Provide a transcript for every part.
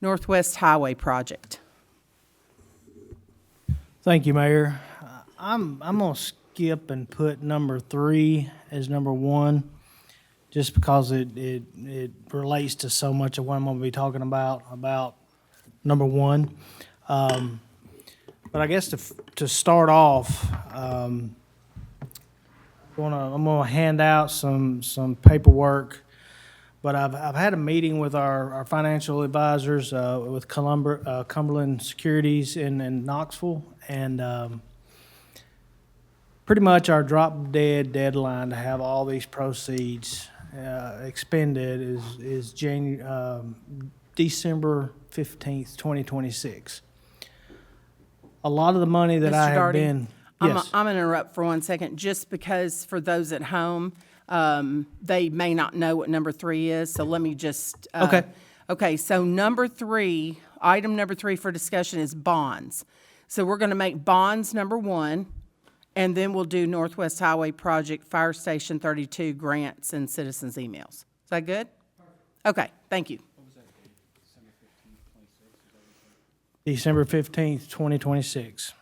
Northwest Highway Project. Thank you, Mayor. I'm gonna skip and put number 3 as number 1, just because it relates to so much of what I'm gonna be talking about number 1. But I guess to start off, I'm gonna hand out some paperwork. But I've had a meeting with our financial advisors, with Cumberland Securities in Knoxville, and pretty much our drop dead deadline to have all these proceeds expended is December 15th, 2026. A lot of the money that I Mr. have Daugherty, been, I'm yes, going to interrupt for 1 second, just because for those at home, they may not know what number 3 is, so let me just. Okay. Okay, so item number 3 for discussion is bonds. So we're going to make bonds number 1, and then we'll do Northwest Highway Project, Fire Station 32 grants and citizens' emails. Is that good? Okay, thank you. December 15th, 2026.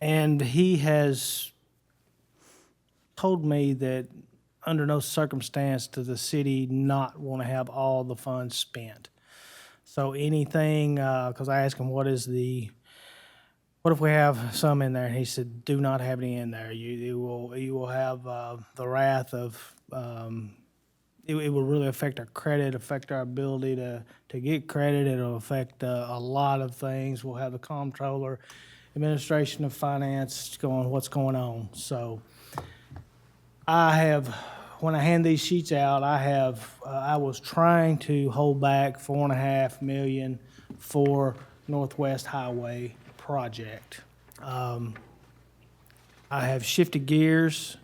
And he has told me that under no circumstance does the city not want to have all the funds spent. So anything, because I asked him what if we have some in there? And he said, do not have any in there. You will have the wrath of, it will really affect our credit, affect our ability to get credit. It'll affect a lot of things. We'll have the comptroller, administration of finance going, what's going on? So when I hand these sheets out, I was trying to hold back $4.5 million for Northwest Highway Project. I have shifted gears.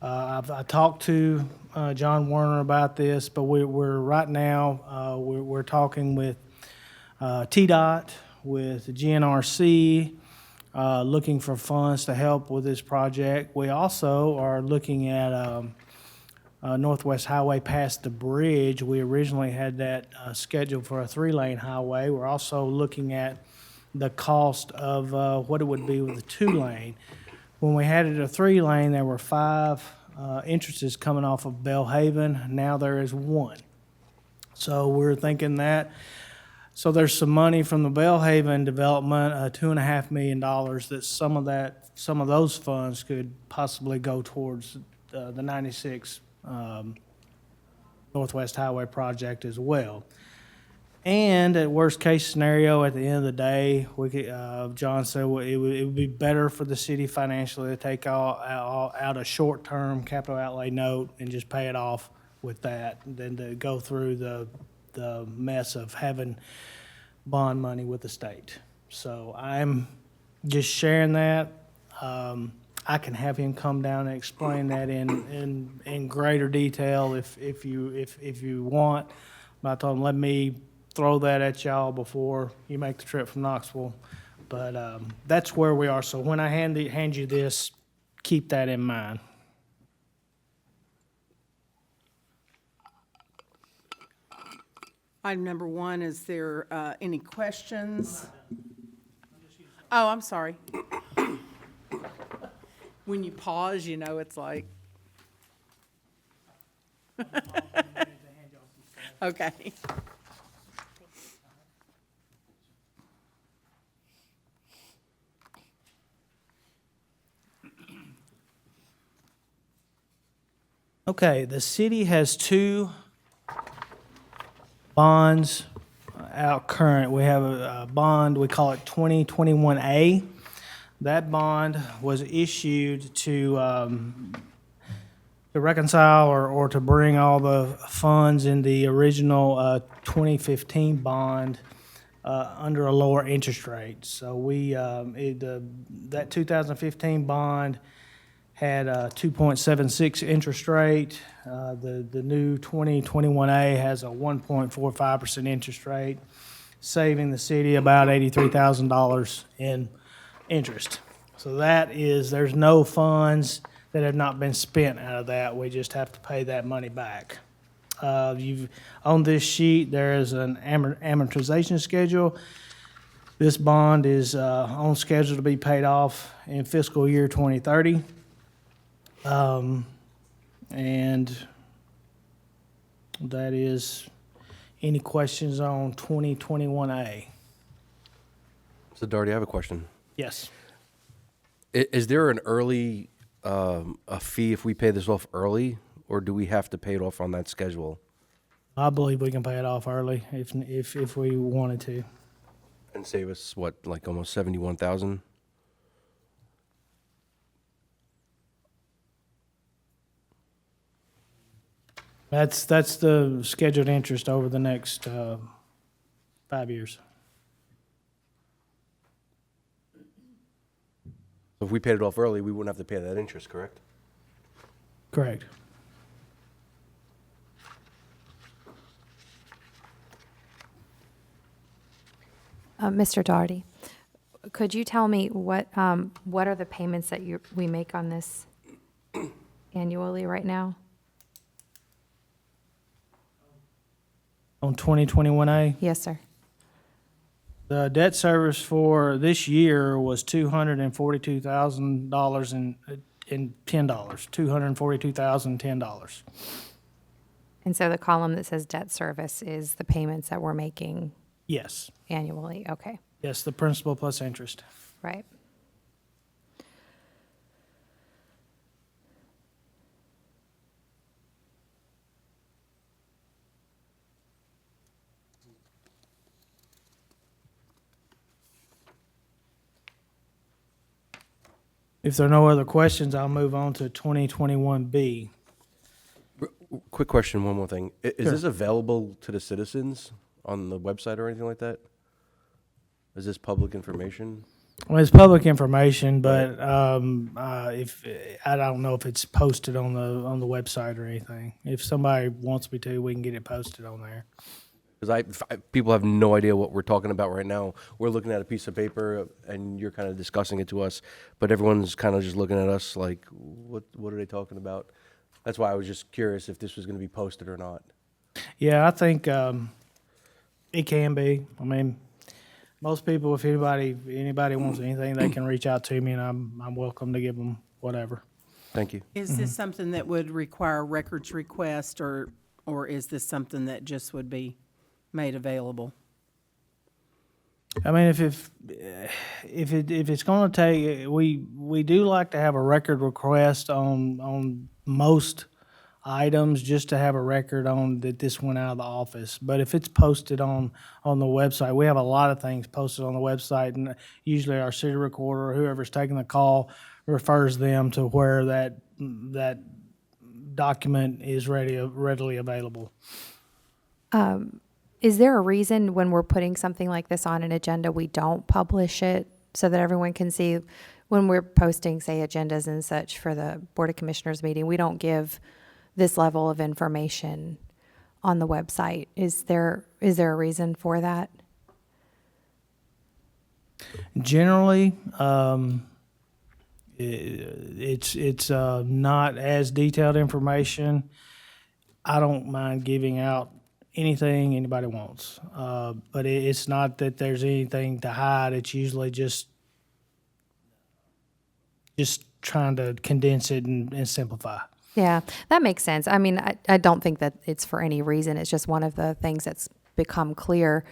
I talked to John Werner about this, but we're right now we're talking with TDOT, with the GNRC, looking for funds to help with this project. We also are looking at Northwest Highway past the bridge. We originally had that scheduled for a 3-lane highway. We're also looking at the cost of what it would be with a 2-lane. When we had it a 3-lane, there were 5 entrances coming off of Bellhaven. Now there is 1. So we're thinking that. So there's some money from the Bellhaven development, $2.5 million, that some of those funds could possibly go towards the 96 Northwest Highway project as well. And at worst case scenario, at the end of the day, we could, John said it would be better for the city financially to take out a short-term capital outlay note and just pay it off with that than to go through the mess of having bond money with the state. So I'm just sharing that. I can have him come down and explain that in greater detail if you want. But I told him, let me throw that at y'all before you make the trip from Knoxville. But that's where we are. So when I hand you this, keep that in mind. Item number 1, is there any questions? Oh, I'm sorry. When you pause, you know it's like. Okay. Okay, the city has 2 bonds out current. We have a bond, we call it 2021A. That bond was issued to reconcile or to bring all the funds in the original 2015 bond under a lower interest rate. So that 2015 bond had a 2.76 interest rate. The new 2021A has a 1.45% interest rate, saving the city about $83,000 in interest. So there's no funds that have not been spent out of that. We just have to pay that money back. On this sheet, there is an amortization schedule. This bond is on schedule to be paid off in fiscal year 2030. And that is, any questions on 2021A? So Darty, I have a question. Yes. Is there an early, a fee if we pay this off early, or do we have to pay it off on that schedule? I believe we can pay it off early if we wanted to. And save us, what, like almost 71,000? That's the scheduled interest over the next 5 years. So if we paid it off early, we wouldn't have to pay that interest, correct? Correct. Mr. Daugherty, could you tell me what are the payments that we make on this annually right now? On 2021A, Yes, sir. the debt service for this year was $242,000 and $10. $242,010. And so the column that says debt service is the payments that we're making Yes. annually. Okay, Yes, the principal plus interest. right. If there are no other questions, I'll move on to 2021B. Quick question, one more thing. Is Sure. this available to the citizens on the website or anything like that? Is this public information? Well, it's public information, but if I don't know if it's posted on the website or anything. If somebody wants me to, we can get it posted on there. Because people have no idea what we're talking about right now. We're looking at a piece of paper, and you're kind of discussing it to us, but everyone's kind of just looking at us like, what are they talking about? That's why I was just curious if this was going to be posted or not. Yeah, I think it can be. I mean, most people, if anybody wants anything, they can reach out to me, and I'm welcome to give them whatever. Thank you. Is this something that would require a records request, or is this something that just would be made available? I mean, if it's going to take, we do like to have a record request on most items, just to have a record on that this went out of the office. But if it's posted on the website, we have a lot of things posted on the website, and usually our city recorder or whoever's taking the call refers them to where that document is readily available. Is there a reason when we're putting something like this on an agenda, we don't publish it so that everyone can see? When we're posting, say, agendas and such for the Board of Commissioners meeting, we don't give this level of information on the website. Is there a reason for that? Generally, it's not as detailed information. I don't mind giving out anything anybody wants, but it's not that there's anything to hide. It's usually just trying to condense it and simplify. Yeah, that makes sense. I mean, I don't think that it's for any reason. It's just one of the things that's become clear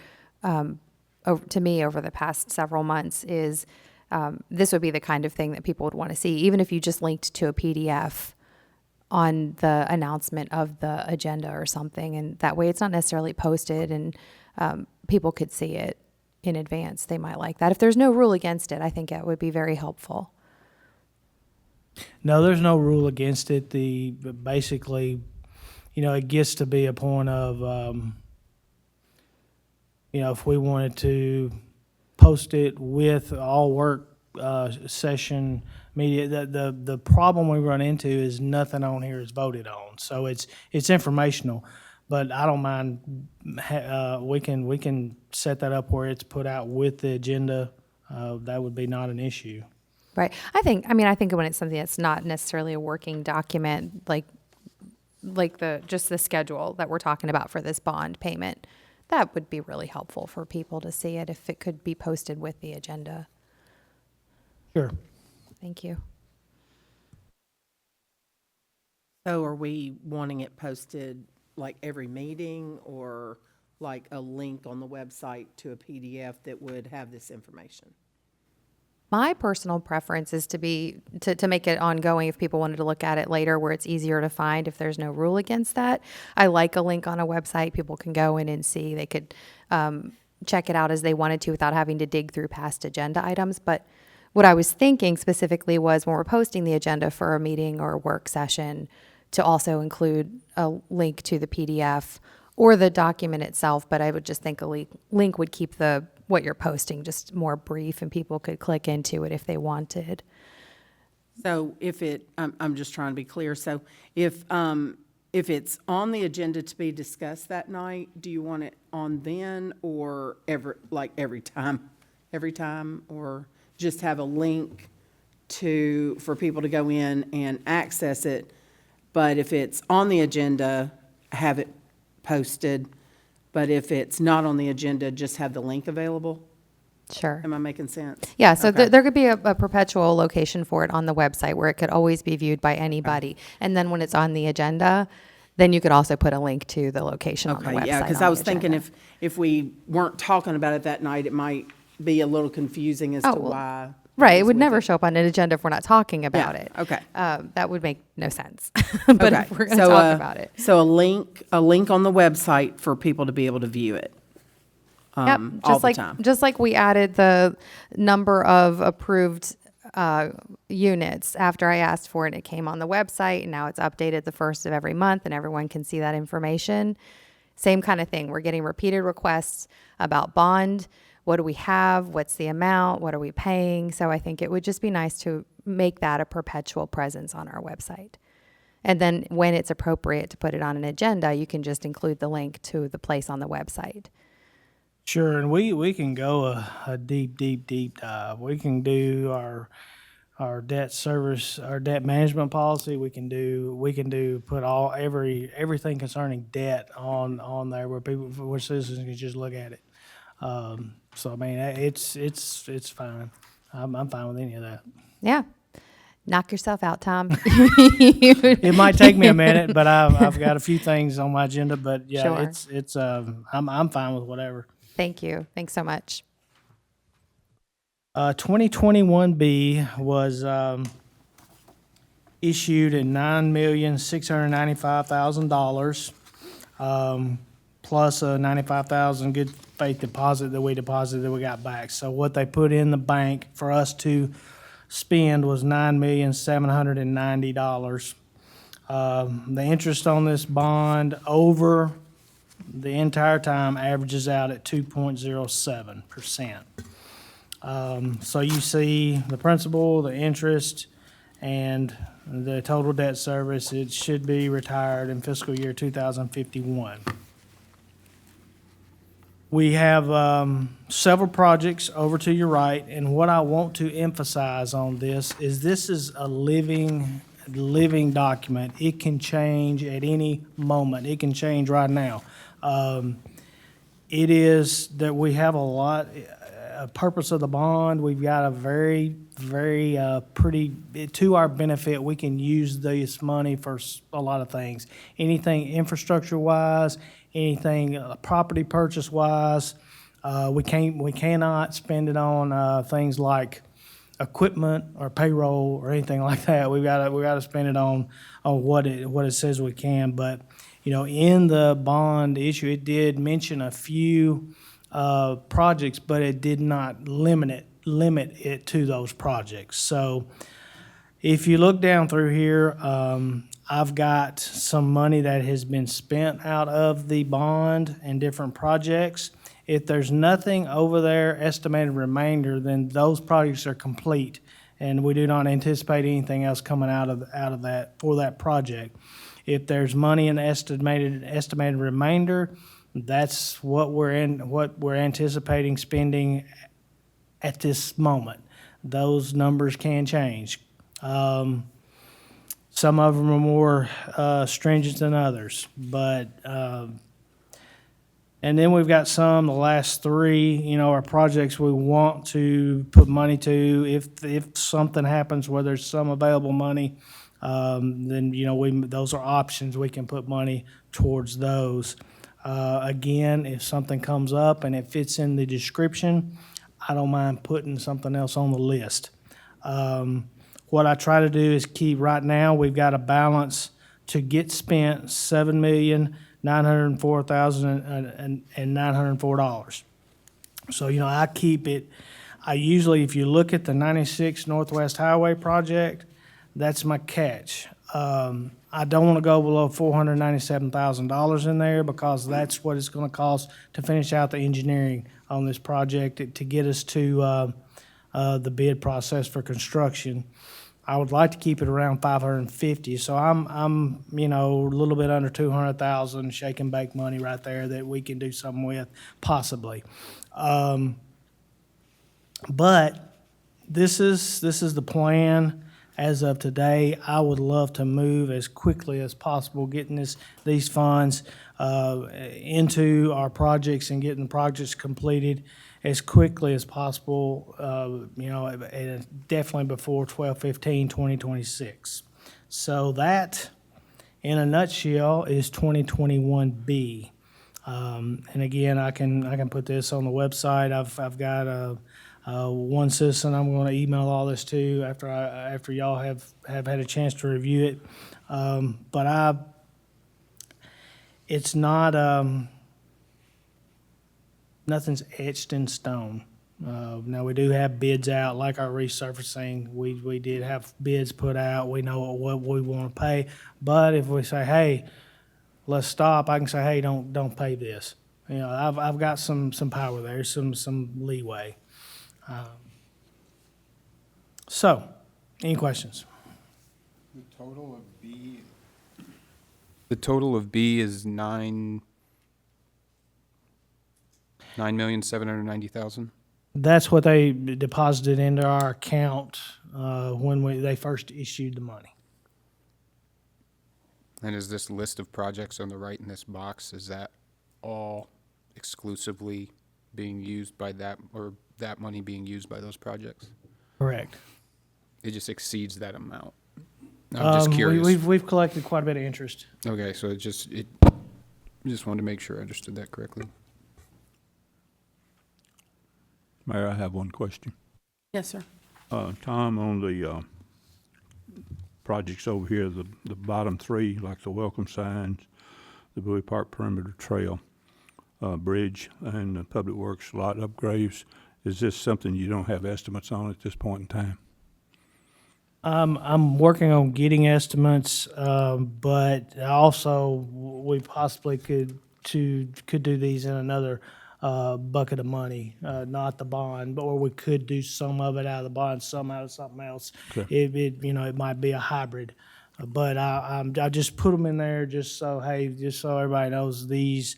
to me over the past several months is this would be the kind of thing that people would want to see, even if you just linked to a PDF on the announcement of the agenda or something. And that way it's not necessarily posted, and people could see it in advance. They might like that. If there's no rule against it, I think it would be very helpful. No, there's no rule against it. Basically, it gets to be a point of, if we wanted to post it with all work session media, the problem we run into is nothing on here is voted on. So it's informational, but I don't mind. We can set that up where it's put out with the agenda. That would be not an issue. Right. I think when it's something that's not necessarily a working document, like like just the schedule that we're talking about for this bond payment. That would be really helpful for people to see it if it could be posted with the agenda. Sure. Thank you. So are we wanting it posted like every meeting, or like a link on the website to a PDF that would have this information? My personal preference is to make it ongoing if people wanted to look at it later where it's easier to find if there's no rule against that. I like a link on a website. People can go in and see. They could check it out as they wanted to without having to dig through past agenda items. But what I was thinking specifically was when we're posting the agenda for a meeting or a work session, to also include a link to the PDF or the document itself. But I would just think a link would keep what you're posting just more brief, and people could click into it if they wanted. So I'm just trying to be clear. So if it's on the agenda to be discussed that night, do you want it on then, or every time, or just have a link for people to go in and access it? But if it's on the agenda, have it posted. But if it's not on the agenda, just have the link available? Sure. Am I making sense? Yeah, so Okay. there could be a perpetual location for it on the website where it could always be viewed by anybody. And then when it's on the agenda, then you could also put a link to the location on the website. Okay, yeah, because on I the was thinking agenda. if we weren't talking about it that night, it might be a little confusing as Oh, to well, why. Right, it it's would with never show up on an agenda if we're not talking about Yeah, it. okay. That would make no sense. But Okay, if we're going to so, talk about it. So a link on the website for people to be able to view it. Yep, all the time. just like we added the number of approved units after I asked for it, it came on the website, and now it's updated the first of every month, and everyone can see that information. Same kind of thing. We're getting repeated requests about bond. What do we have? What's the amount? What are we paying? So I think it would just be nice to make that a perpetual presence on our website. And then when it's appropriate to put it on an agenda, you can just include the link to the place on the website. Sure, and we can go a deep dive. We can do our debt service, our debt management policy. We can put everything concerning debt on there where citizens can just look at it. So I mean, it's fine. I'm fine with any of that. Yeah. Knock yourself out, Tom. It might take me a minute, but I've got a few things on my agenda. But yeah, Sure. I'm fine with whatever. Thank you. Thanks so much. 2021B was issued at $9,695,000, plus a $95,000 good faith deposit that we deposited that we got back. So what they put in the bank for us to spend was $9,790. The interest on this bond over the entire time averages out at 2.07%. So you see the principal, the interest, and the total debt service. It should be retired in fiscal year 2051. We have several projects over to your right, and what I want to emphasize on this is a living document. It can change at any moment. It can change right now. It is that we have a purpose of the bond. We've got a very pretty, to our benefit, we can use this money for a lot of things. Anything infrastructure-wise, anything property purchase-wise. We cannot spend it on things like equipment or payroll or anything like that. We gotta spend it on what it says we can. But in the bond issue, it did mention a few projects, but it did not limit it to those projects. So if you look down through here, I've got some money that has been spent out of the bond and different projects. If there's nothing over there estimated remainder, then those projects are complete, and we do not anticipate anything else coming out of that for that project. If there's money in the estimated remainder, that's what we're anticipating spending at this moment. Those numbers can change. Some of them are more stringent than others, but and then we've got some, the last three, you know, are projects we want to put money to. If something happens where there's some available money, then, you know, those are options. We can put money towards those. Again, if something comes up and it fits in the description, I don't mind putting something else on the list. What I try to do is keep, right now, we've got a balance to get spent $7,904,904. So, you know, I keep it, I usually, if you look at the 96 Northwest Highway project, that's my catch. I don't want to go below $497,000 in there because that's what it's going to cost to finish out the engineering on this project to get us to the bid process for construction. I would like to keep it around 550, so I'm you know, a little bit under 200,000 shake and bake money right there that we can do something with, possibly. But this is the plan as of today. I would love to move as quickly as possible, getting these funds into our projects and getting the projects completed as quickly as possible, you know, and definitely before 12/15/2026. So that, in a nutshell, is 2021B. And again, I can put this on the website. I've got one citizen I'm going to email all this to after y'all have had a chance to review it. But it's not. Nothing's etched in stone. Now, we do have bids out, like our resurfacing. We did have bids put out. We know what we want to pay. But if we say, hey, let's stop, I can say, hey, don't pay this. You know, I've got some power there, some leeway. So, any questions? The total of B is 9,790,000. That's what they deposited into our account when they first issued the money. And is this list of projects on the right in this box, is that all exclusively being used by that, or that money being used by those projects? Correct. It just exceeds that amount. I'm just curious. We've collected quite a bit of interest. Okay, so just wanted to make sure I understood that correctly. Mayor, I have one question. Yes, sir. Tom, on the projects over here, the bottom three, like the welcome signs, the Bowie Park Perimeter Trail, bridge, and the Public Works lot upgrades, is this something you don't have estimates on at this point in time? I'm working on getting estimates, but also we possibly could do these in another bucket of money, not the bond, or we could do some of it out of the bond, some out of something else. Okay. It might be a hybrid, but I just put them in there just so everybody knows these.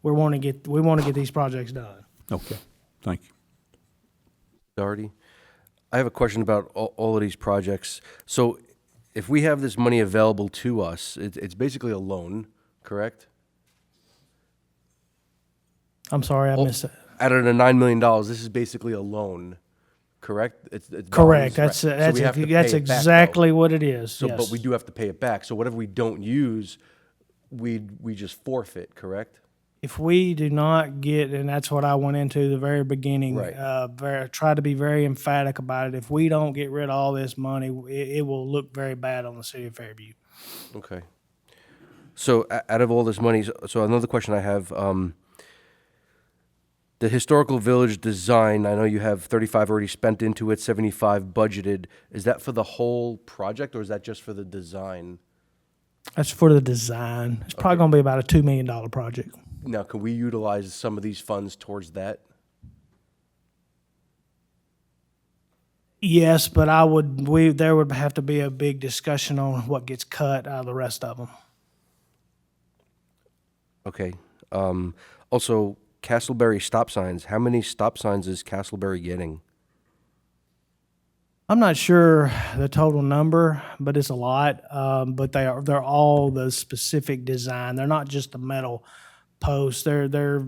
We want to get these projects done. Okay, thank you. Doherty, I have a question about all of these projects. So if we have this money available to us, it's basically a loan, correct? I'm sorry, I missed it. Out of the $9 million, this is basically a loan, correct? It's Correct. bonds, That's right. So we have to pay that's it back, exactly though. what it is. So, yes. but we do have to pay it back. So whatever we don't use, we just forfeit, correct? If we do not get, and that's what I went into the very beginning, Right. try to be very emphatic about it. If we don't get rid of all this money, it will look very bad on the city of Fairview. Okay. So out of all this money, so another question I have, the historical village design, I know you have 35 already spent into it, 75 budgeted. Is that for the whole project, or is that just for the design? That's for the design. It's probably going to be about a $2 million project. Now, can we utilize some of these funds towards that? Yes, but there would have to be a big discussion on what gets cut out of the rest of them. Okay. Also, Castleberry stop signs. How many stop signs is Castleberry getting? I'm not sure the total number, but it's a lot. But they're all the specific design. They're not just the metal posts. They're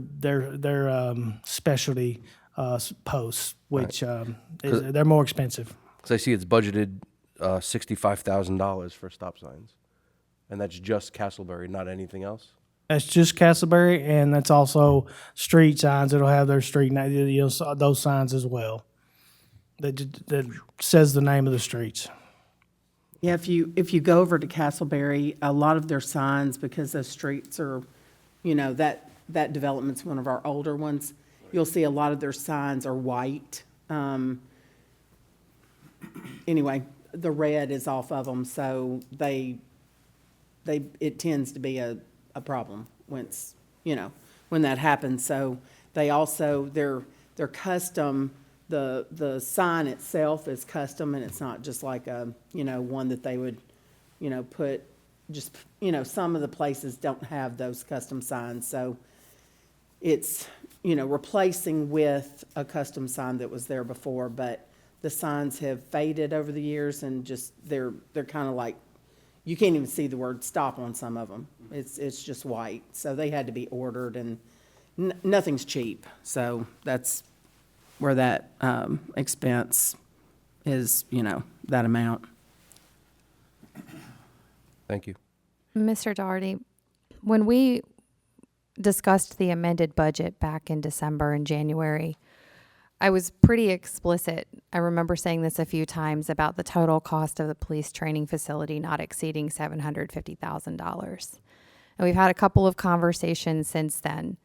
specialty posts, which they're more expensive. Because I see it's budgeted $65,000 for stop signs, and that's just Castleberry, not anything else. That's just Castleberry, and that's also street signs. It'll have their street name, those signs as well. That says the name of the streets. Yeah, if you go over to Castleberry, a lot of their signs, because those streets are, that development's one of our older ones, you'll see a lot of their signs are white. Anyway, the red is off of them, so it tends to be a problem once, when that happens. So they also, they're custom. The sign itself is custom, and it's not just like one that they would, put just, some of the places don't have those custom signs. So it's, replacing with a custom sign that was there before, but the signs have faded over the years and just, they're kind of like, you can't even see the word stop on some of them. It's just white. So they had to be ordered, and nothing's cheap. So that's where that expense is, that amount. Thank you. Mr. Doherty, when we discussed the amended budget back in December and January, I was pretty explicit. I remember saying this a few times about the total cost of the police training facility not exceeding $750,000. And we've had a couple of conversations since then.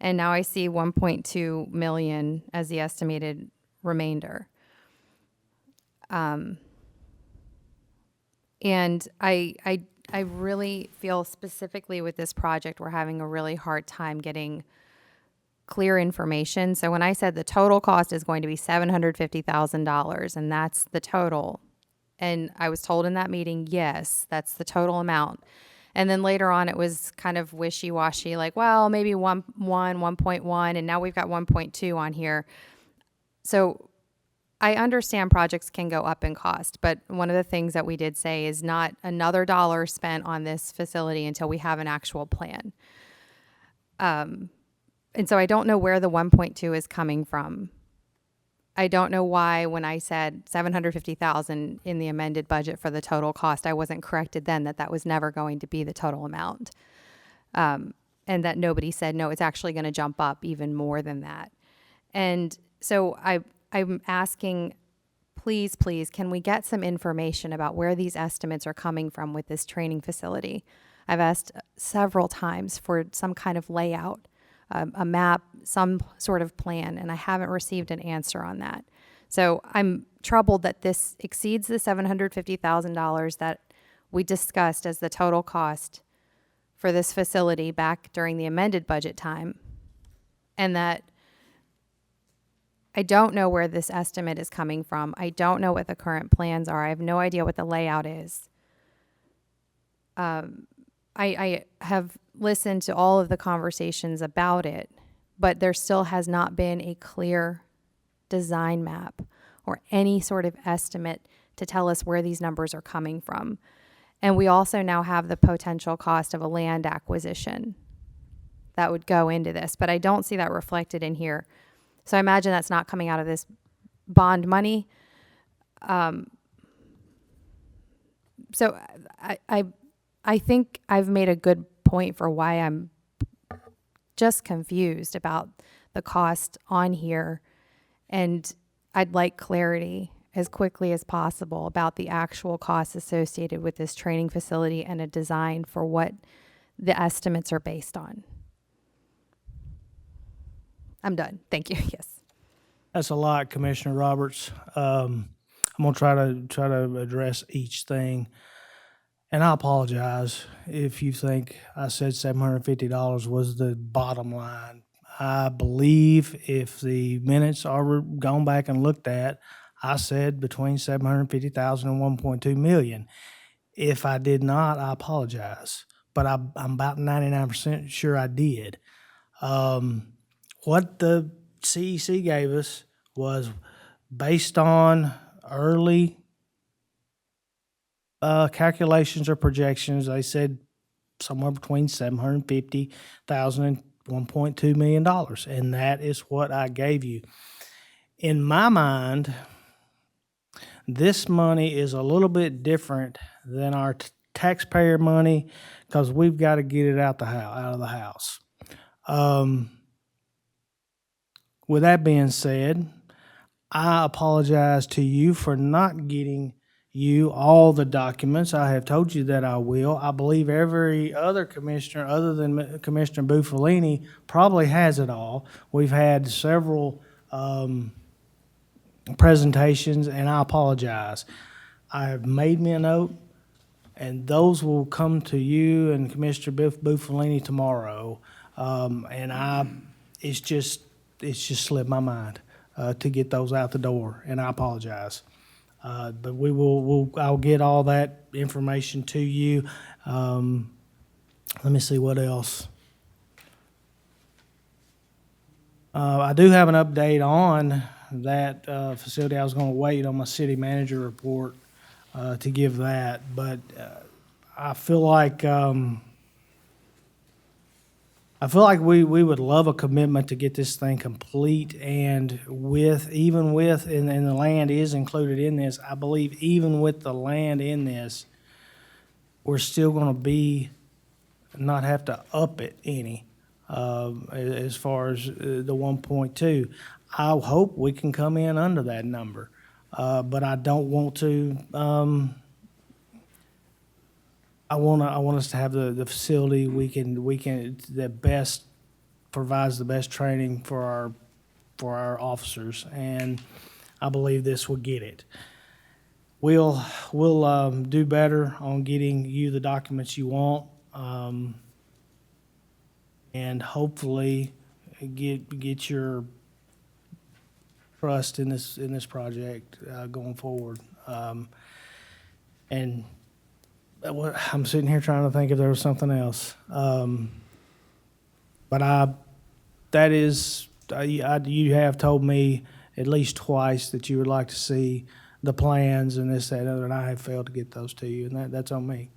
And now I see 1.2 million as the estimated remainder. And I really feel specifically with this project, we're having a really hard time getting clear information. So when I said the total cost is going to be $750,000 and that's the total, and I was told in that meeting, yes, that's the total amount. And then later on, it was kind of wishy-washy, like, well, maybe 1.1, and now we've got 1.2 on here. So I understand projects can go up in cost, but one of the things that we did say is not another dollar spent on this facility until we have an actual plan. And so I don't know where the 1.2 is coming from. I don't know why when I said $750,000 in the amended budget for the total cost, I wasn't corrected then that was never going to be the total amount. And that nobody said, no, it's actually going to jump up even more than that. And so I'm asking, please, can we get some information about where these estimates are coming from with this training facility? I've asked several times for some kind of layout, a map, some sort of plan, and I haven't received an answer on that. So I'm troubled that this exceeds the $750,000 that we discussed as the total cost for this facility back during the amended budget time, and that I don't know where this estimate is coming from. I don't know what the current plans are. I have no idea what the layout is. I have listened to all of the conversations about it, but there still has not been a clear design map or any sort of estimate to tell us where these numbers are coming from. And we also now have the potential cost of a land acquisition that would go into this, but I don't see that reflected in here. So I imagine that's not coming out of this bond money. So I think I've made a good point for why I'm just confused about the cost on here, and I'd like clarity as quickly as possible about the actual costs associated with this training facility and a design for what the estimates are based on. I'm done. Thank you. Yes. That's a lot, Commissioner Roberts. I'm gonna try to address each thing. And I apologize if you think I said $750 was the bottom line. I believe if the minutes are gone back and looked at, I said between $750,000 and $1.2 million. If I did not, I apologize. But I'm about 99% sure I did. What the CEC gave us was based on early calculations or projections, they said somewhere between $750,000 and $1.2 million, and that is what I gave you. In my mind, this money is a little bit different than our taxpayer money because we've got to get it out of the house. With that being said, I apologize to you for not getting you all the documents. I have told you that I will. I believe every other commissioner, other than Commissioner Buffalini, probably has it all. We've had several presentations, and I apologize. I have made me a note, and those will come to you and Commissioner Buffalini tomorrow. It's just slipped my mind to get those out the door, and I apologize. But I'll get all that information to you. Let me see what else. I do have an update on that facility. I was going to wait on my city manager report to give that, but I feel like we would love a commitment to get this thing complete, and and the land is included in this. I believe even with the land in this, we're still going to not have to up it any as far as the 1.2. I hope we can come in under that number, but I don't want to. I want us to have the facility that provides the best training for our officers, and I believe this will get it. We'll do better on getting you the documents you want, and hopefully get your trust in this project going forward. And I'm sitting here trying to think if there was something else. But you have told me at least twice that you would like to see the plans and this, that, and other, and I have failed to get those to you, and that's on me.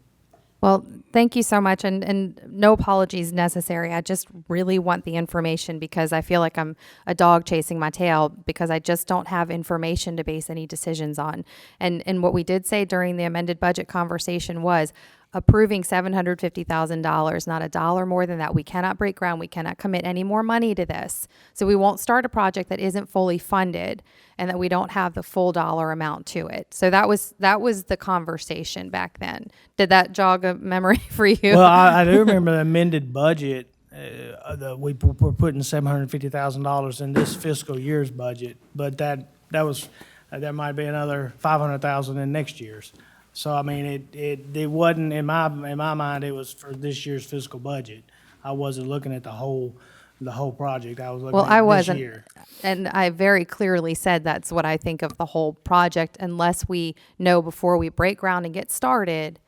Well, thank you so much, and no apologies necessary. I just really want the information because I feel like I'm a dog chasing my tail because I just don't have information to base any decisions on. And what we did say during the amended budget conversation was approving $750,000, not a dollar more than that. We cannot break ground. We cannot commit any more money to this. So we won't start a project that isn't fully funded and that we don't have the full dollar amount to it. So that was the conversation back then. Did that jog a memory for you? Well, I do remember the amended budget. We were putting $750,000 in this fiscal year's budget, but that was there might be another $500,000 in next year's. So I mean, it wasn't in my mind. It was for this year's fiscal budget. I wasn't looking at the whole project. I was looking at I this wasn't, year. and I very clearly said that's what I think of the whole project. Unless we know before we break ground and get started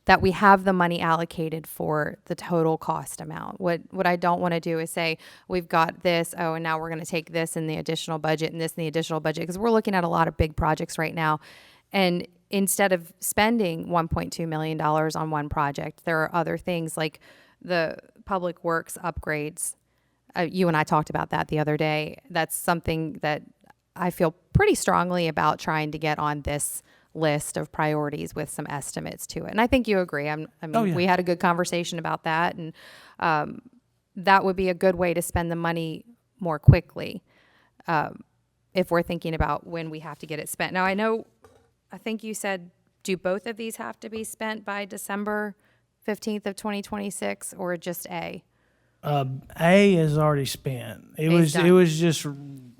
that we have the money allocated for the total cost amount. What I don't want to do is say we've got this. Oh, and now we're going to take this in the additional budget and this in the additional budget because we're looking at a lot of big projects right now, and instead of spending $1.2 million on one project, there are other things like the public works upgrades. You and I talked about that the other day. That's something that I feel pretty strongly about trying to get on this list of priorities with some estimates to it. And I think you agree. We had a good conversation about that, and that would be a good way to spend the money more quickly if we're thinking about when we have to get it spent. Now, I think you said, do both of these have to be spent by December 15th of 2026 or just A? A is already spent. It A's was done.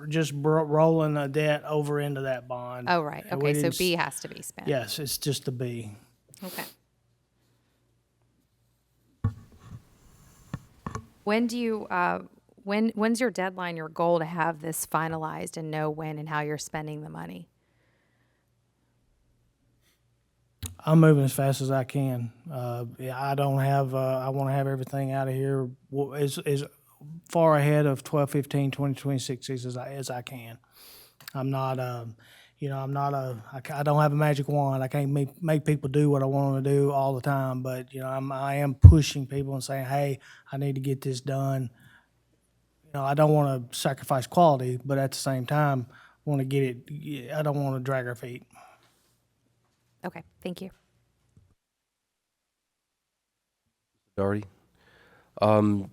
just rolling the debt over into that bond. Oh, right. And we Okay, so didn't B has to be spent. Yes, it's just a B. Okay. When do you, when's your deadline, your goal to have this finalized and know when and how you're spending the money? I'm moving as fast as I can. I don't have. I want to have everything out of here as far ahead of 12/15/2026 as I can. I'm not. I'm not I don't have a magic wand. I can't make people do what I want them to do all the time. But, I am pushing people and saying, hey, I need to get this done. I don't want to sacrifice quality, but at the same time, want to get it. I don't want to drag our feet. Okay, thank you. Doherty? The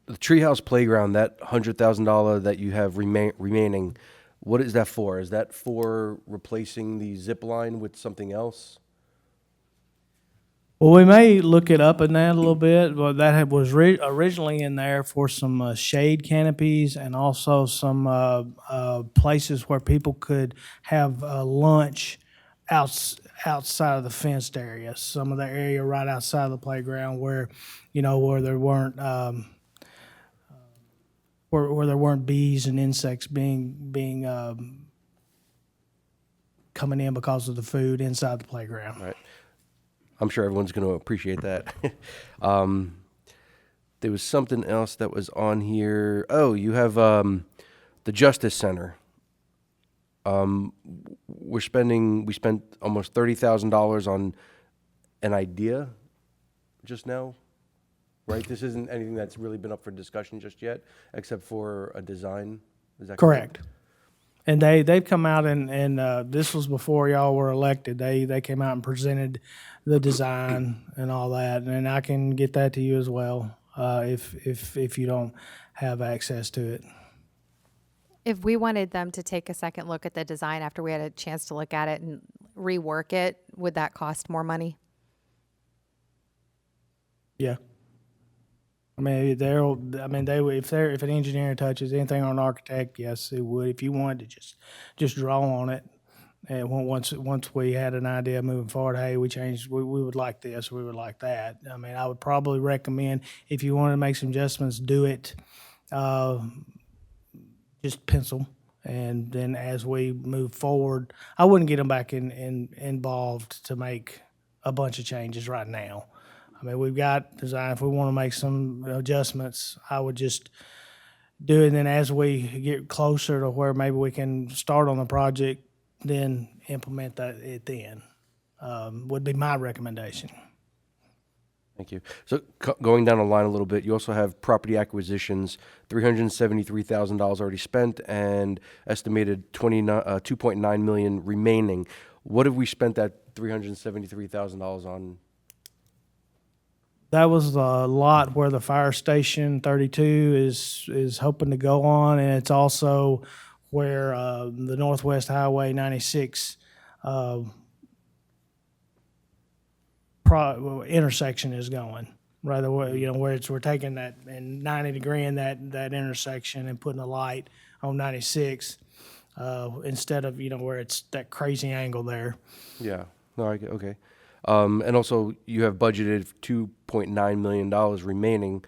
Treehouse Playground, that $100,000 that you have remaining, what is that for? Is that for replacing the zip line with something else? Well, we may look it up in that a little bit, but that was originally in there for some shade canopies and also some places where people could have lunch outside of the fenced area. Some of the area right outside of the playground where, where there weren't where there weren't bees and insects being coming in because of the food inside the playground. Right. I'm sure everyone's going to appreciate that. There was something else that was on here. Oh, you have the Justice Center. We spent almost $30,000 on an idea just now, right? This isn't anything that's really been up for discussion just yet, except for a design. Is that Correct. And they've come out and this was before y'all were elected. They came out and presented the design and all that, and I can get that to you as well if you don't have access to it. If we wanted them to take a second look at the design after we had a chance to look at it and rework it, would that cost more money? Yeah. I mean, if an engineer touches anything on an architect, yes, it would. If you wanted to just draw on it, and once we had an idea moving forward, hey, we would like this, we would like that. I mean, I would probably recommend if you wanted to make some adjustments, do it, just pencil, and then as we move forward, I wouldn't get them back involved to make a bunch of changes right now. I mean, we've got design. If we want to make some adjustments, I would just do it. And then as we get closer to where maybe we can start on the project, then implement it then, would be my recommendation. Thank you. So going down the line a little bit, you also have property acquisitions, $373,000 already spent, and estimated $2.9 million remaining. What have we spent that $373,000 on? That was the lot where the fire station 32 is hoping to go on, and it's also where the Northwest Highway 96 intersection is going. Rather, where we're taking that and 90 degree in that intersection and putting a light on 96 instead of where it's that crazy angle there. Yeah. No, I get, okay. And also, you have budgeted $2.9 million remaining.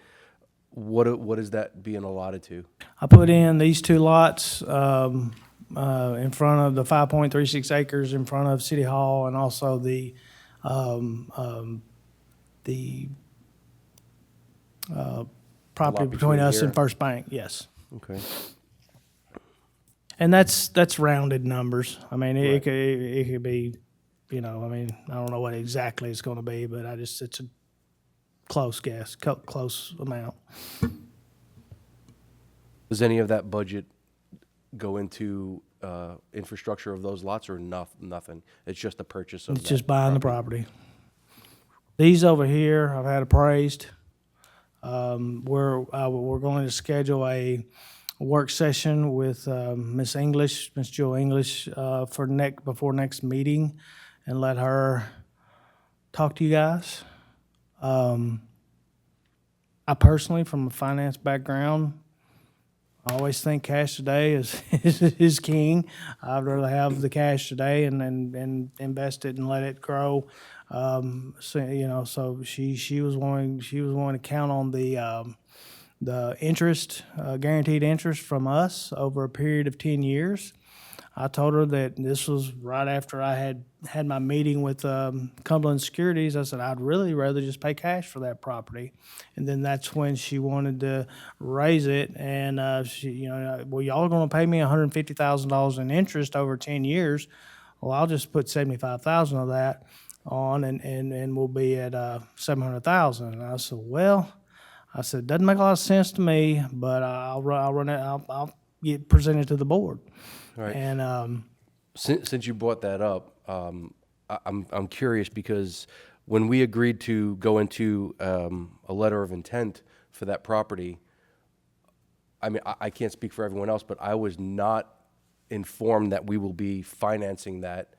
What is that being allotted to? I put in these two lots in front of the 5.36 acres in front of City Hall, and also the property Lot between us here? and First Bank. Yes, Okay. and that's rounded numbers. I mean, Right. it could be, I mean, I don't know what exactly it's going to be, but it's a close guess, close amount. Does any of that budget go into infrastructure of those lots, or nothing? It's just the purchase of It's that just buying the property. These over here, I've had appraised. We're going to schedule a work session with Miss Jewel English, before next meeting, and let her talk to you guys. I personally, from a finance background, I always think cash today is king. I'd rather have the cash today and invest it and let it grow. So she was wanting to count on the interest, guaranteed interest from us over a period of 10 years. I told her that this was right after I had my meeting with Cumberland Securities. I said, I'd really rather just pay cash for that property. And then that's when she wanted to raise it. And she, well, y'all are going to pay me $150,000 in interest over 10 years. Well, I'll just put 75,000 of that on, and we'll be at 700,000. And I said, well, doesn't make a lot of sense to me, but I'll run it. I'll get presented to the board. Right. And Since you brought that up, I'm curious because when we agreed to go into a letter of intent for that property, I mean, I can't speak for everyone else, but I was not informed that we will be financing that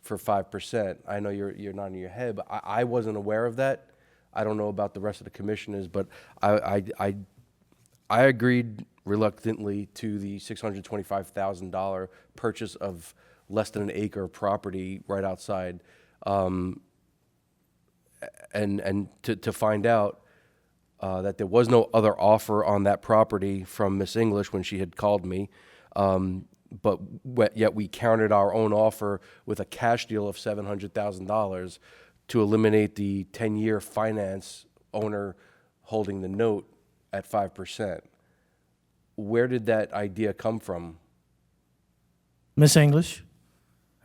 for 5%. I know you're nodding your head, but I wasn't aware of that. I don't know about the rest of the commissioners, but I agreed reluctantly to the $625,000 purchase of less than an acre of property right outside, and to find out that there was no other offer on that property from Miss English when she had called me, but yet we countered our own offer with a cash deal of $700,000 to eliminate the 10-year finance owner holding the note at 5%. Where did that idea come from? Miss English,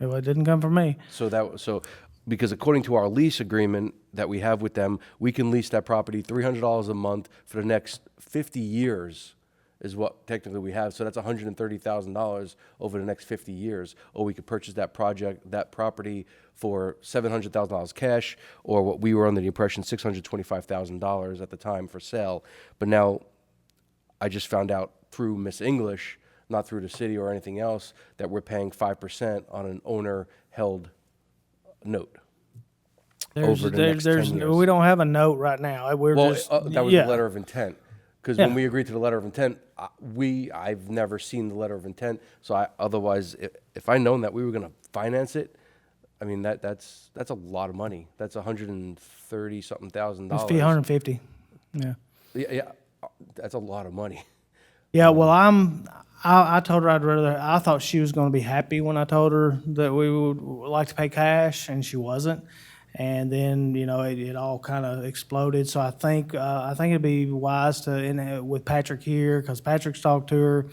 it didn't come from me. So because according to our lease agreement that we have with them, we can lease that property $300 a month for the next 50 years is what technically we have. So that's $130,000 over the next 50 years. Or we could purchase that property for $700,000 cash, or what we were under the impression, $625,000 at the time for sale. But now I just found out through Miss English, not through the city or anything else, that we're paying 5% on an owner-held note. Over the next 10 years. We don't have a note right now. We're Well, just that was yeah. the letter of intent. Because Yeah. when we agreed to the letter of intent, I've never seen the letter of intent. So otherwise, if I known that we were going to finance it, I mean that's a lot of money. That's $130-something thousand. It's $150. Yeah. Yeah, that's a lot of money. Yeah, well, I told her I thought she was going to be happy when I told her that we would like to pay cash, and she wasn't. And then, it all kind of exploded. So I think it'd be wise to, with Patrick here, because Patrick's talked to her,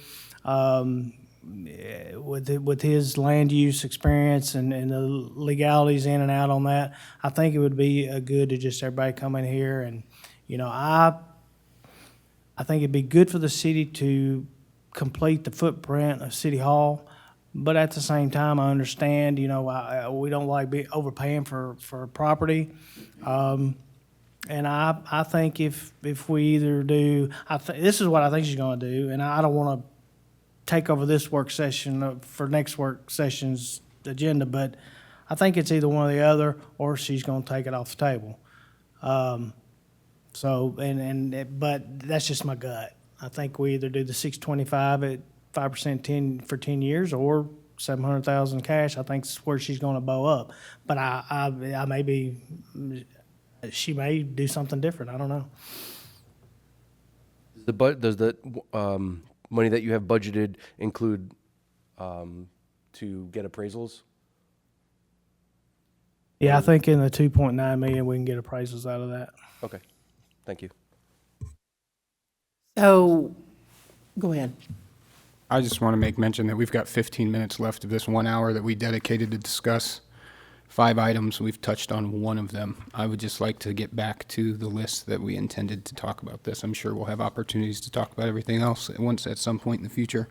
with his land use experience and the legalities in and out on that. I think it would be good to just everybody come in here and, I think it'd be good for the city to complete the footprint of City Hall, but at the same time, I understand, we don't like overpaying for property. And I think if we either do, this is what I think she's going to do, and I don't want to take over this work session for next work session's agenda, but I think it's either one or the other, or she's going to take it off the table. But that's just my gut. I think we either do the 625 at 5% for 10 years, or 700,000 cash. I think it's where she's going to bow up. But I may be, she may do something different. I don't know. Does the money that you have budgeted include to get appraisals? Yeah, I think in the 2.9 million, we can get appraisals out of that. Okay, thank you. So, go ahead. I just want to make mention that we've got 15 minutes left of this 1 hour that we dedicated to discuss 5 items. We've touched on one of them. I would just like to get back to the list that we intended to talk about this. I'm sure we'll have opportunities to talk about everything else at some point in the future.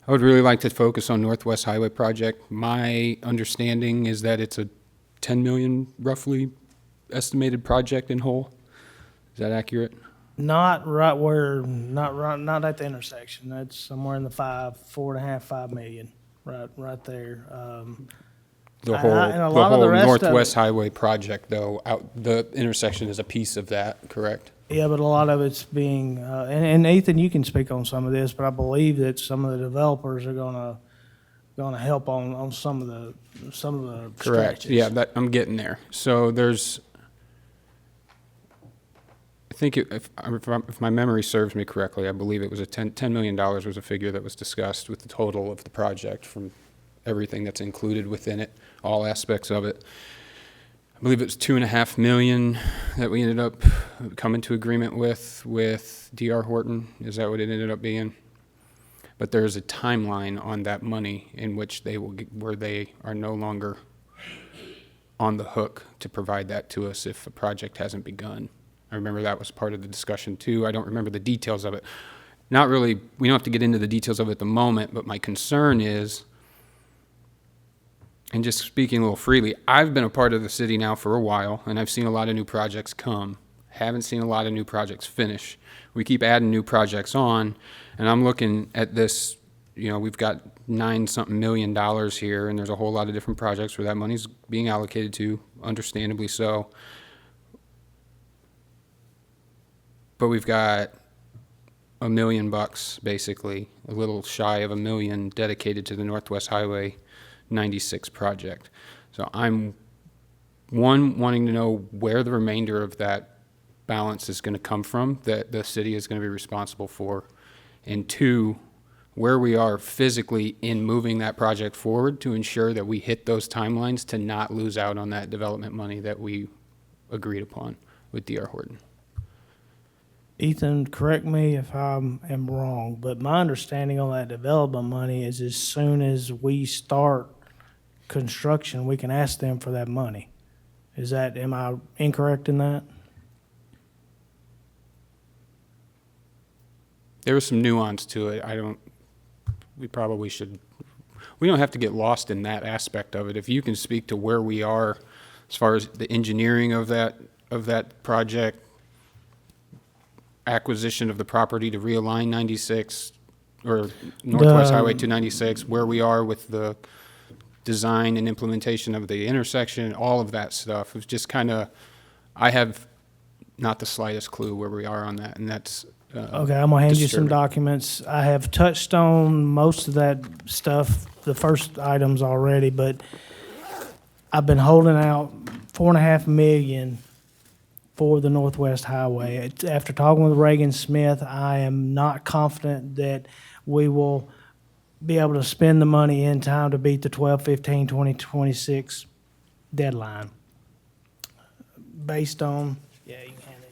I would really like to focus on Northwest Highway Project. My understanding is that it's a 10 million roughly estimated project in whole. Is that accurate? Not at the intersection. That's somewhere in the 5 million, right there. The And whole, and a the lot of the whole rest of Northwest Highway project, though, the intersection is a piece of that, correct? Yeah, but a lot of it's being, and Ethan, you can speak on some of this, but I believe that some of the developers are gonna help on some of the Correct. stretches. Yeah, I'm getting there. So I think if my memory serves me correctly, I believe it was $10 million was a figure that was discussed with the total of the project from everything that's included within it, all aspects of it. I believe it was $2.5 million that we ended up coming to agreement with D.R. Horton. Is that what it ended up being? But there's a timeline on that money in which where they are no longer on the hook to provide that to us if a project hasn't begun. I remember that was part of the discussion too. I don't remember the details of it. Not really, we don't have to get into the details of it at the moment, but my concern is, and just speaking a little freely, I've been a part of the city now for a while, and I've seen a lot of new projects come. Haven't seen a lot of new projects finish. We keep adding new projects on, and I'm looking at this, we've got $9-something million here, and there's a whole lot of different projects where that money's being allocated to, understandably so. But we've got $1 million, basically, a little shy of $1 million dedicated to the Northwest Highway 96 project. So I'm, wanting to know where the remainder of that balance is going to come from that the city is going to be responsible for, and two, where we are physically in moving that project forward to ensure that we hit those timelines to not lose out on that development money that we agreed upon with D.R. Horton. Ethan, correct me if I am wrong, but my understanding on that development money is as soon as we start construction, we can ask them for that money. Am I incorrect in that? There was some nuance to it. We don't have to get lost in that aspect of it. If you can speak to where we are as far as the engineering of that project, acquisition of the property to realign 96 or Northwest Highway 296, where we are with the design and implementation of the intersection, all of that stuff. It's just I have not the slightest clue where we are on that, and that's Okay, I'm gonna hand you some disturbing. documents. I have touched on most of that stuff, the first items already, but I've been holding out $4.5 million for the Northwest Highway. After talking with Reagan Smith, I am not confident that we will be able to spend the money in time to beat the 12/15/2026 deadline. Based on, yeah, you can hand these.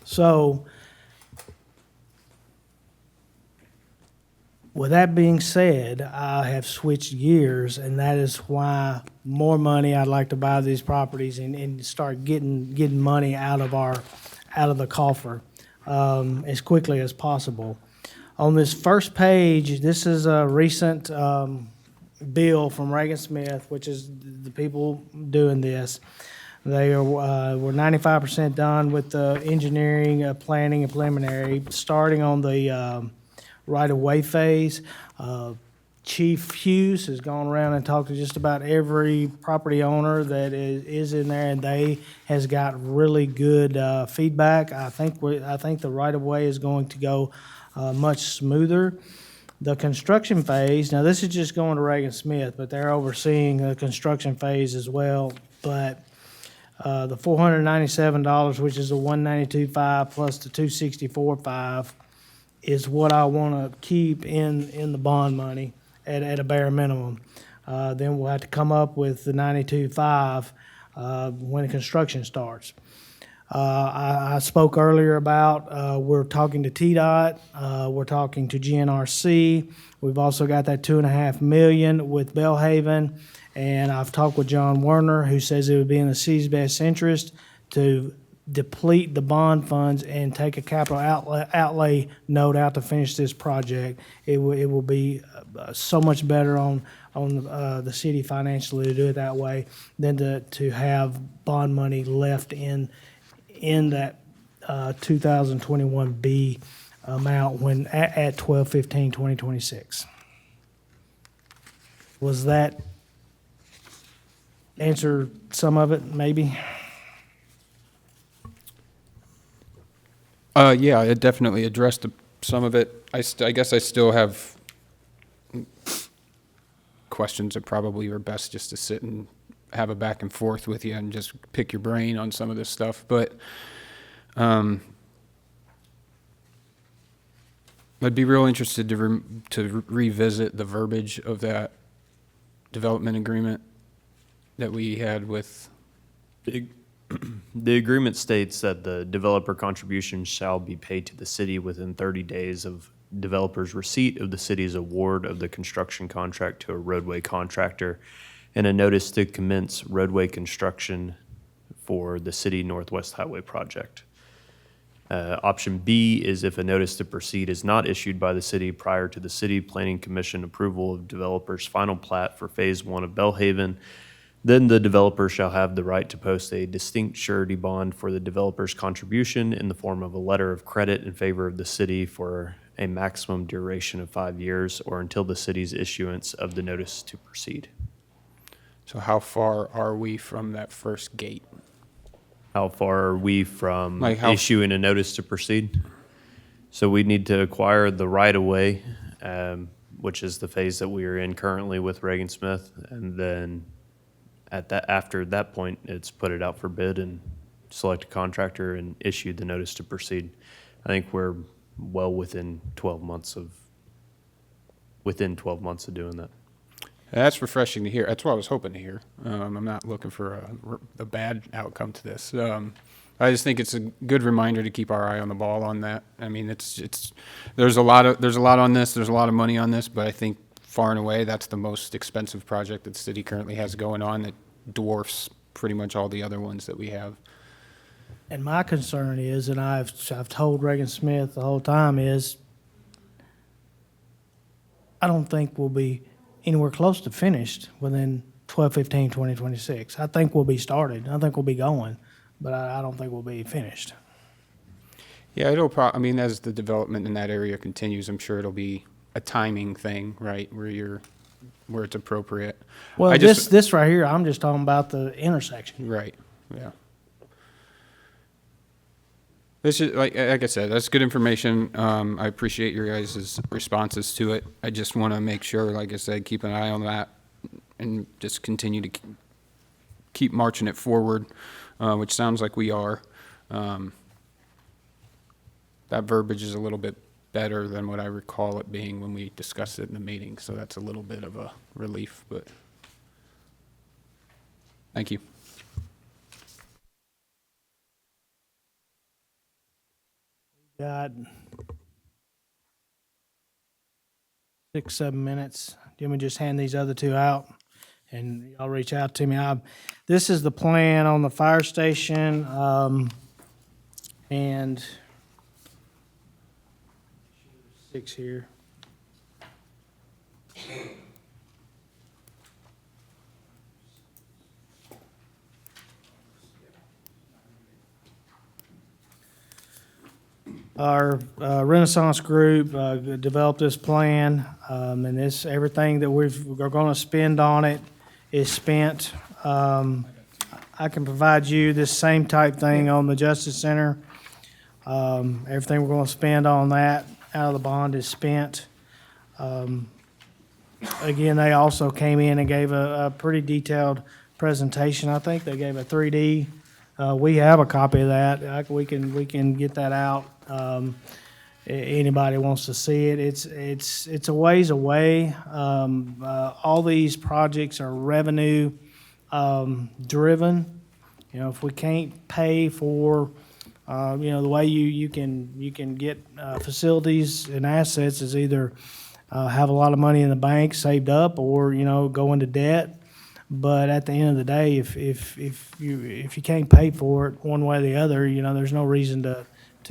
So, with that being said, I have switched gears, and that is why more money, I'd like to buy these properties and start getting money out of the coffer as quickly as possible. On this first page, this is a recent bill from Reagan Smith, which is the people doing this. They are we're 95% done with the engineering, planning, and preliminary, starting on the right-of-way phase. Chief Hughes has gone around and talked to just about every property owner that is in there, and they has got really good feedback. I think the right-of-way is going to go much smoother. The construction phase, now this is just going to Reagan Smith, but they're overseeing the construction phase as well. But the $497, which is the $192.5 plus the $264.5, is what I want to keep in the bond money at a bare minimum. Then we'll have to come up with the $92.5 when the construction starts. I spoke earlier about we're talking to TDOT, we're talking to GNRC. We've also got that $2.5 million with Bellhaven, and I've talked with John Werner, who says it would be in the city's best interest to deplete the bond funds and take a capital outlay note out to finish this project. It will be so much better on the city financially to do it that way than to have bond money left in that 2021B amount when at 12/15/2026. Was that answer some of it, maybe? Yeah, it definitely addressed some of it. I guess I still have questions that probably are best just to sit and have a back and forth with you and just pick your brain on some of this stuff. But I'd be real interested to revisit the verbiage of that development agreement that we had with. The agreement states that the developer contribution shall be paid to the city within 30 days of developer's receipt of the city's award of the construction contract to a roadway contractor and a notice to commence roadway construction for the city Northwest Highway project. Option B is if a notice to proceed is not issued by the city prior to the city planning commission approval of developer's final plat for phase 1 of Bellhaven, then the developer shall have the right to post a distinct surety bond for the developer's contribution in the form of a letter of credit in favor of the city for a maximum duration of 5 years or until the city's issuance of the notice to proceed. So how far are we from that first gate? How far are we from Like how- issuing a notice to proceed? So we need to acquire the right-of-way, which is the phase that we are in currently with Reagan Smith, and then after that point, it's put it out for bid and select a contractor and issue the notice to proceed. I think we're well within 12 months of doing that. That's refreshing to hear. That's what I was hoping to hear. I'm not looking for a bad outcome to this. I just think it's a good reminder to keep our eye on the ball on that. I mean, there's a lot on this. There's a lot of money on this, but I think far and away that's the most expensive project that the city currently has going on that dwarfs pretty much all the other ones that we have. And my concern is, and I've told Reagan Smith the whole time, is I don't think we'll be anywhere close to finished within 12/15/2026. I think we'll be started. I think we'll be going, but I don't think we'll be finished. Yeah, I mean, as the development in that area continues, I'm sure it'll be a timing thing, right, where it's appropriate. Well, I just- this right here, I'm just talking about the intersection. Right, yeah. This is, like I said, that's good information. I appreciate your guys' responses to it. I just want to make sure, like I said, keep an eye on that and just continue to keep marching it forward, which sounds like we are. That verbiage is a little bit better than what I recall it being when we discussed it in the meeting, so that's a little bit of a relief, but thank you. Got 6, 7 minutes. Do you want me to just hand these other two out? And y'all reach out to me. This is the plan on the fire station, and 6 here. Our Renaissance group developed this plan, and everything that we're going to spend on it is spent. I can provide you this same type thing on the Justice Center. Everything we're going to spend on that out of the bond is spent. Again, they also came in and gave a pretty detailed presentation. I think they gave a 3D. We have a copy of that. We can get that out. Anybody wants to see it. It's a ways away. All these projects are revenue driven. You know, if we can't pay for the way you can get facilities and assets is either have a lot of money in the bank saved up or go into debt. But at the end of the day, if you can't pay for it one way or the other, there's no reason to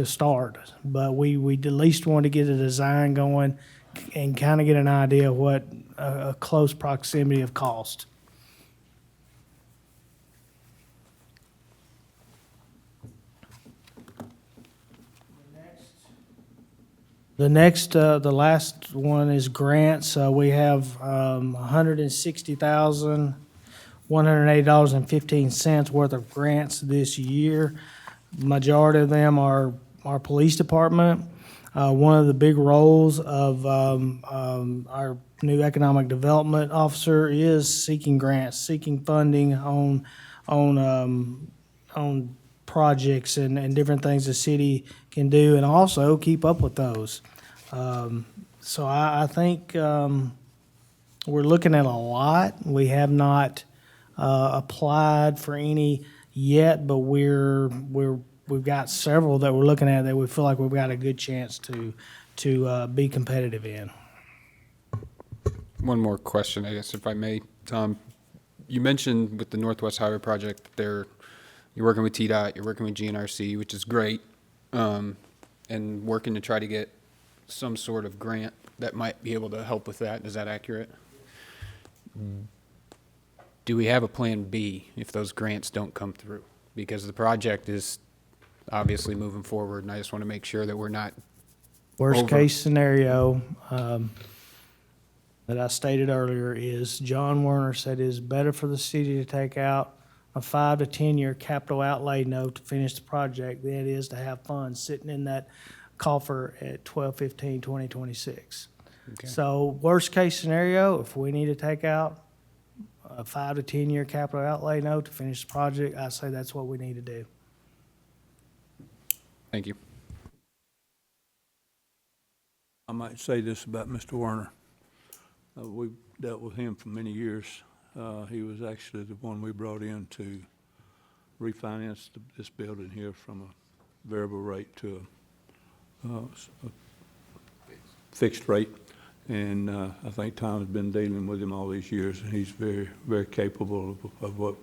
start. But we at least want to get a design going and kind of get an idea of what a close proximity of cost. The last one is grants. We have $160,180.15 worth of grants this year. Majority of them are our police department. One of the big roles of our new economic development officer is seeking grants, seeking funding on projects and different things the city can do, and also keep up with those. So I think we're looking at a lot. We have not applied for any yet, but we've got several that we're looking at that we feel like we've got a good chance to be competitive in. One more question, I guess, if I may. Tom, you mentioned with the Northwest Highway Project, you're working with TDOT, you're working with GNRC, which is great, and working to try to get some sort of grant that might be able to help with that. Is that accurate? Do we have a plan B if those grants don't come through? Because the project is obviously moving forward, and I just want to make sure that we're not Worst over. case scenario that I stated earlier is John Werner said it is better for the city to take out a 5 to 10 year capital outlay note to finish the project than it is to have funds sitting in that coffer at 12/15/2026. Okay. So worst case scenario, if we need to take out a 5 to 10 year capital outlay note to finish the project, I say that's what we need to do. Thank you. I might say this about Mr. Werner. We've dealt with him for many years. He was actually the one we brought in to refinance this building here from a variable rate to a fixed rate. And I think Tom has been dealing with him all these years, and he's very, very capable of what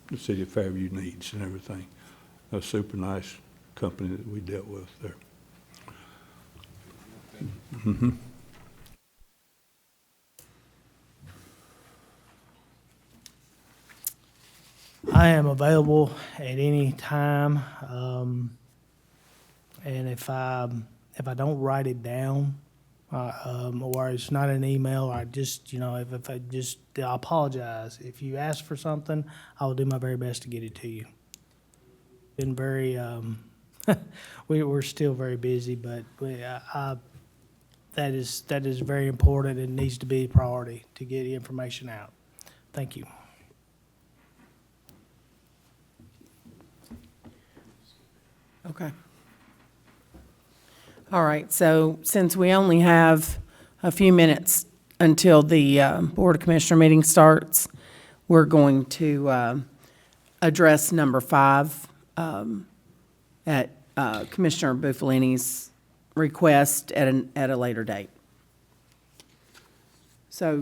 the city of Fairview needs and everything. A super nice company that we dealt with there. I am available at any time, and if I don't write it down, or it's not an email, I just, if I just, I apologize. If you ask for something, I will do my very best to get it to you. Been very, we're still very busy, but that is very important and needs to be a priority to get the information out. Thank you. Okay. All right, so since we only have a few minutes until the Board of Commissioner meeting starts, we're going to address number 5 at Commissioner Buffalini's request at a later date. So,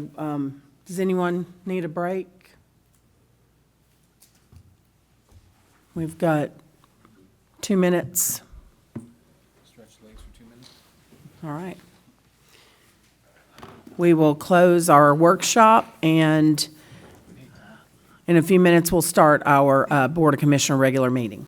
does anyone need a break? We've got 2 minutes. Stretch the legs for 2 minutes. All right. We will close our workshop, and in a few minutes, we'll start our Board of Commissioner regular meeting.